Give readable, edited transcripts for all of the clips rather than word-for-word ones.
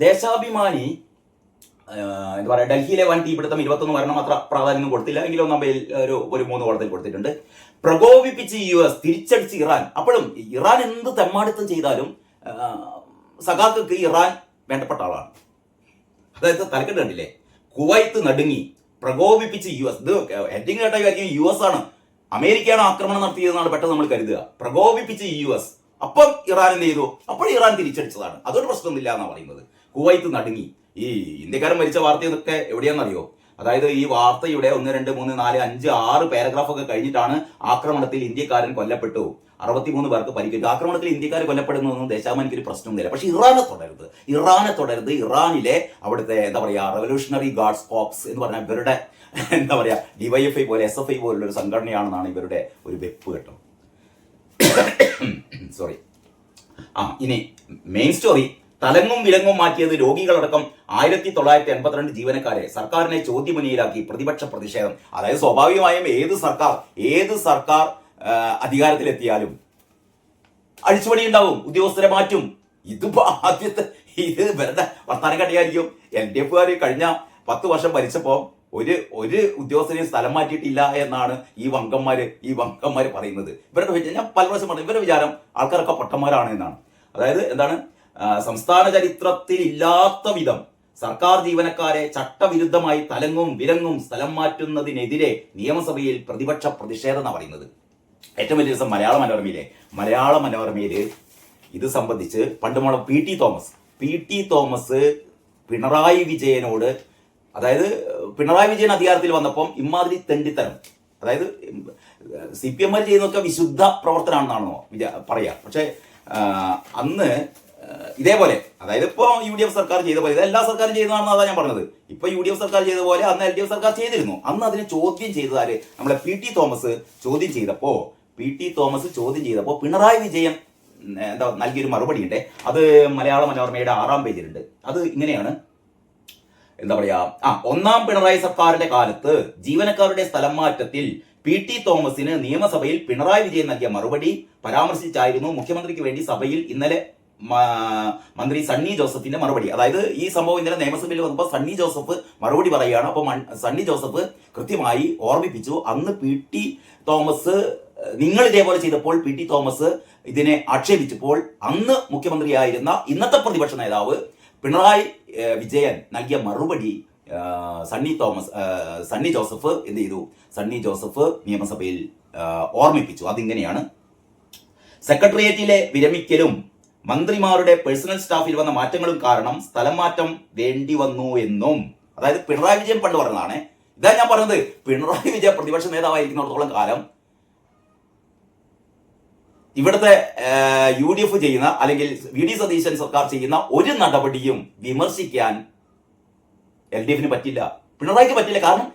ദേശാഭിമാനി എന്താ പറയുക, ഡൽഹിയിലെ വൻ തീപിടുത്തം 21 മരണം അത്ര പ്രാധാന്യം കൊടുത്തില്ല എങ്കിലും നമ്മൾ ഒരു 3 കോളത്തിൽ കൊടുത്തിട്ടുണ്ട്. പ്രകോപിപ്പിച്ച് US, തിരിച്ചടിച്ച് ഇറാൻ. അപ്പോഴും ഇറാൻ എന്ത് തെമ്മാടിത്തം ചെയ്താലും സഖാക്കൾക്ക് ഇറാൻ വേണ്ടപ്പെട്ട ആളാണ്. അതായത് തലക്കെട്ട് കണ്ടില്ലേ, കുവൈത്ത് നടുങ്ങി, പ്രകോപിപ്പിച്ച് US. ഇത് ഹെഡിങ് കേട്ട കാര്യം US ആണ്, അമേരിക്കയാണ് ആക്രമണം നടത്തിയതെന്നാണ് പെട്ടെന്ന് നമ്മൾ കരുതുക. പ്രകോപിപ്പിച്ച് US. അപ്പം ഇറാൻ എന്ത് ചെയ്തു? അപ്പോൾ ഇറാൻ തിരിച്ചടിച്ചതാണ്. അതൊരു പ്രശ്നമൊന്നുമില്ല എന്നാണ് പറയുന്നത്. കുവൈത്ത് നടുങ്ങി. ഈ ഇന്ത്യക്കാരൻ മരിച്ച വാർത്തയൊക്കെ എവിടെയാണെന്നറിയോ? അതായത് ഈ വാർത്തയുടെ 1, 2, 3, 4, 5, 6 പാരഗ്രാഫൊക്കെ കഴിഞ്ഞിട്ടാണ് ആക്രമണത്തിൽ ഇന്ത്യക്കാരൻ കൊല്ലപ്പെട്ടു, 63 പേർക്ക് പരിക്കേറ്റു. ആക്രമണത്തിൽ ഇന്ത്യക്കാർ കൊല്ലപ്പെടുന്നതൊന്നും ദേശാഭിമാനിക്ക് ഒരു പ്രശ്നമൊന്നുമില്ല. പക്ഷെ ഇറാനെ തുടരുത്. ഇറാനിലെ അവിടുത്തെ എന്താ പറയുക, റവല്യൂഷണറി ഗാർഡ്സ് കോപ്സ് എന്ന് പറഞ്ഞാൽ ഇവരുടെ എന്താ പറയുക, DYFI പോലെ SFI പോലുള്ള ഒരു സംഘടനയാണെന്നാണ് ഇവരുടെ ഒരു വെപ്പ് കേട്ടോ. സോറി. ഇനി മെയിൻ സ്റ്റോറി. തലങ്ങും വിലങ്ങും മാറ്റിയത് രോഗികളടക്കം 1982 ജീവനക്കാരെ സർക്കാരിനെ ചോദ്യമുനയിലാക്കി പ്രതിപക്ഷ പ്രതിഷേധം. അതായത് സ്വാഭാവികമായും ഏത് സർക്കാർ അധികാരത്തിലെത്തിയാലും അഴിച്ചുപണി ഉണ്ടാവും, ഉദ്യോഗസ്ഥരെ മാറ്റും. ഇത് വെറുതെ വർത്താനം കണ്ടിയായിരിക്കും. LDFകാർ കഴിഞ്ഞ 10 വർഷം ഭരിച്ചപ്പോൾ ഒരു ഉദ്യോഗസ്ഥനെയും സ്ഥലം മാറ്റിയിട്ടില്ല എന്നാണ് ഈ വങ്കന്മാര് പറയുന്നത്. ഞാൻ പല പ്രാവശ്യം പറഞ്ഞു, ഇവരുടെ വിചാരം ആൾക്കാരൊക്കെ പൊട്ടന്മാരാണ് എന്നാണ്. അതായത് എന്താണ്, സംസ്ഥാന ചരിത്രത്തിൽ ഇല്ലാത്ത വിധം സർക്കാർ ജീവനക്കാരെ ചട്ടവിരുദ്ധമായി തലങ്ങും വിലങ്ങും സ്ഥലം മാറ്റുന്നതിനെതിരെ നിയമസഭയിൽ പ്രതിപക്ഷ പ്രതിഷേധം എന്നാണ് പറയുന്നത്. ഏറ്റവും വലിയ ദിവസം മലയാള മനോരമയിൽ ഇത് സംബന്ധിച്ച് പണ്ട് പി ടി തോമസ് പിണറായി വിജയനോട്, അതായത് പിണറായി വിജയൻ അധികാരത്തിൽ വന്നപ്പം ഇമാതിരി തെണ്ടിത്തരം, അതായത് CPM ചെയ്യുന്നതൊക്കെ വിശുദ്ധ പ്രവർത്തനമാണെന്നാണോ പറയാ. പക്ഷെ അന്ന് ഇതേപോലെ, അതായത് ഇപ്പോൾ UDF സർക്കാർ ചെയ്ത പോലെ, ഇത് എല്ലാ സർക്കാരും ചെയ്യുന്നതാണെന്ന് അതാണ് ഞാൻ പറഞ്ഞത്. ഇപ്പൊ UDF സർക്കാർ ചെയ്ത പോലെ അന്ന് LDF സർക്കാർ ചെയ്തിരുന്നു. അന്ന് അതിനെ ചോദ്യം ചെയ്തതാര്? നമ്മളെ പി ടി തോമസ് ചോദ്യം ചെയ്തപ്പോ പിണറായി വിജയൻ എന്താ നൽകിയൊരു മറുപടി ഉണ്ട്. അത് മലയാള മനോരമയുടെ 6-ാം പേജിലുണ്ട്. അത് ഇങ്ങനെയാണ്, എന്താ പറയാ, ഒന്നാം പിണറായി സർക്കാരിന്റെ കാലത്ത് ജീവനക്കാരുടെ സ്ഥലം മാറ്റത്തിൽ പി ടി തോമസിന് നിയമസഭയിൽ പിണറായി വിജയൻ നൽകിയ മറുപടി പരാമർശിച്ചായിരുന്നു മുഖ്യമന്ത്രിക്ക് വേണ്ടി സഭയിൽ ഇന്നലെ മന്ത്രി സണ്ണി ജോസഫിന്റെ മറുപടി. അതായത് ഈ സംഭവം ഇന്നലെ നിയമസഭയിൽ വന്നപ്പോൾ സണ്ണി ജോസഫ് മറുപടി പറയുകയാണ്. അപ്പോൾ സണ്ണി ജോസഫ് കൃത്യമായി ഓർമ്മിപ്പിച്ചു, അന്ന് പി ടി തോമസ് നിങ്ങൾ ഇതേപോലെ ചെയ്തപ്പോൾ പി ടി തോമസ് ഇതിനെ ആക്ഷേപിച്ചപ്പോൾ അന്ന് മുഖ്യമന്ത്രിയായിരുന്ന ഇന്നത്തെ പ്രതിപക്ഷ നേതാവ് പിണറായി വിജയൻ നൽകിയ മറുപടി സണ്ണി ജോസഫ് എന്ത് ചെയ്തു? സണ്ണി ജോസഫ് നിയമസഭയിൽ ഓർമ്മിപ്പിച്ചു. അതിങ്ങനെയാണ്, സെക്രട്ടേറിയറ്റിലെ വിരമിക്കലും മന്ത്രിമാരുടെ പേഴ്സണൽ സ്റ്റാഫിൽ വന്ന മാറ്റങ്ങളും കാരണം സ്ഥലം മാറ്റം വേണ്ടി വന്നു എന്നും, അതായത് പിണറായി വിജയൻ പണ്ട് പറഞ്ഞതാണ്. ഇതാ ഞാൻ പറഞ്ഞത്, പിണറായി വിജയൻ പ്രതിപക്ഷ നേതാവായിരിക്കുന്നിടത്തോളം കാലം ഇവിടുത്തെ UDF ചെയ്യുന്ന അല്ലെങ്കിൽ VD സതീശൻ സർക്കാർ ചെയ്യുന്ന ഒരു നടപടിയും വിമർശിക്കാൻ LDFന് പറ്റില്ല, പിണറായിക്ക് പറ്റില്ല. കാരണം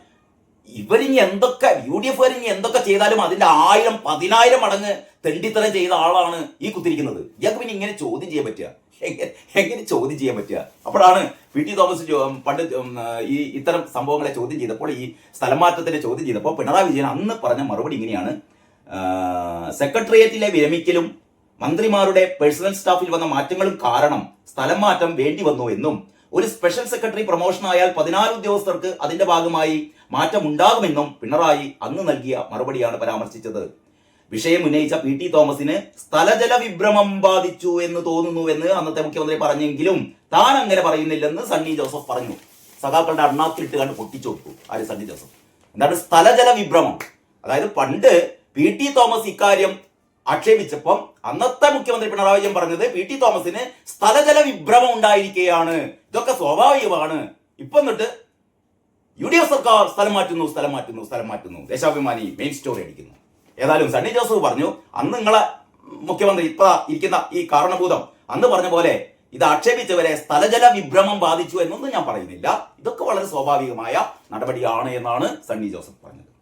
ഇവരിനി എന്തൊക്കെ UDFകാർ ഇനി എന്തൊക്കെ ചെയ്താലും അതിന്റെ 1000-10,000 മടങ്ങ് തെണ്ടിത്തരം ചെയ്ത ആളാണ് ഈ കുത്തിരിക്കുന്നത്. ഇയാൾക്ക് പിന്നെ ഇങ്ങനെ ചോദ്യം ചെയ്യാൻ പറ്റുക? എങ്ങനെ ചോദ്യം ചെയ്യാൻ പറ്റുക? അപ്പോഴാണ് പി ടി തോമസ് പണ്ട് ഈ ഇത്തരം സംഭവങ്ങളെ ചോദ്യം ചെയ്തപ്പോൾ, ഈ സ്ഥലം മാറ്റത്തിന്റെ ചോദ്യം ചെയ്തപ്പോൾ പിണറായി വിജയൻ അന്ന് പറഞ്ഞ മറുപടി ഇങ്ങനെയാണ്, സെക്രട്ടേറിയറ്റിലെ വിരമിക്കലും മന്ത്രിമാരുടെ പേഴ്സണൽ സ്റ്റാഫിൽ വന്ന മാറ്റങ്ങളും കാരണം സ്ഥലം മാറ്റം വേണ്ടി വന്നു എന്നും ഒരു സ്പെഷ്യൽ സെക്രട്ടറി പ്രൊമോഷൻ ആയാൽ 14 ഉദ്യോഗസ്ഥർക്ക് അതിന്റെ ഭാഗമായി മാറ്റം ഉണ്ടാകുമെന്നും പിണറായി അന്ന് നൽകിയ മറുപടിയാണ് പരാമർശിച്ചത്. വിഷയം ഉന്നയിച്ച പി ടി തോമസിന് സ്ഥലജല വിഭ്രമം ബാധിച്ചു എന്ന് തോന്നുന്നുവെന്ന് അന്നത്തെ മുഖ്യമന്ത്രി പറഞ്ഞെങ്കിലും താൻ അങ്ങനെ പറയുന്നില്ലെന്ന് സണ്ണി ജോസഫ് പറഞ്ഞു. സഖാക്കളുടെ അണ്ണാക്കിലിട്ട് കണ്ട് പൊട്ടിച്ചു കൊടുത്തു ആര്? സണ്ണി ജോസഫ്. എന്താണ് സ്ഥലജല വിഭ്രമം? അതായത് പണ്ട് പി ടി തോമസ് ഇക്കാര്യം ആക്ഷേപിച്ചപ്പം അന്നത്തെ മുഖ്യമന്ത്രി പിണറായി വിജയൻ പറഞ്ഞത് പി ടി തോമസിന് സ്ഥലജല വിഭ്രമം ഉണ്ടായിരിക്കുകയാണ്, ഇതൊക്കെ സ്വാഭാവികമാണ്. ഇപ്പൊ എന്നിട്ട് UDF സർക്കാർ സ്ഥലം മാറ്റുന്നു. ദേശാഭിമാനി മെയിൻ സ്റ്റോറി അടിക്കുന്നു. ഏതായാലും സണ്ണി ജോസഫ് പറഞ്ഞു, അന്ന് നിങ്ങളെ മുഖ്യമന്ത്രി ഇപ്പൊ ഇരിക്കുന്ന ഈ കാരണഭൂതം അന്ന് പറഞ്ഞ പോലെ ഇത് ആക്ഷേപിച്ചവരെ സ്ഥലജല വിഭ്രമം ബാധിച്ചു എന്നൊന്നും ഞാൻ പറയുന്നില്ല, ഇതൊക്കെ വളരെ സ്വാഭാവികമായ നടപടിയാണ് എന്നാണ് സണ്ണി ജോസഫ് പറഞ്ഞത്.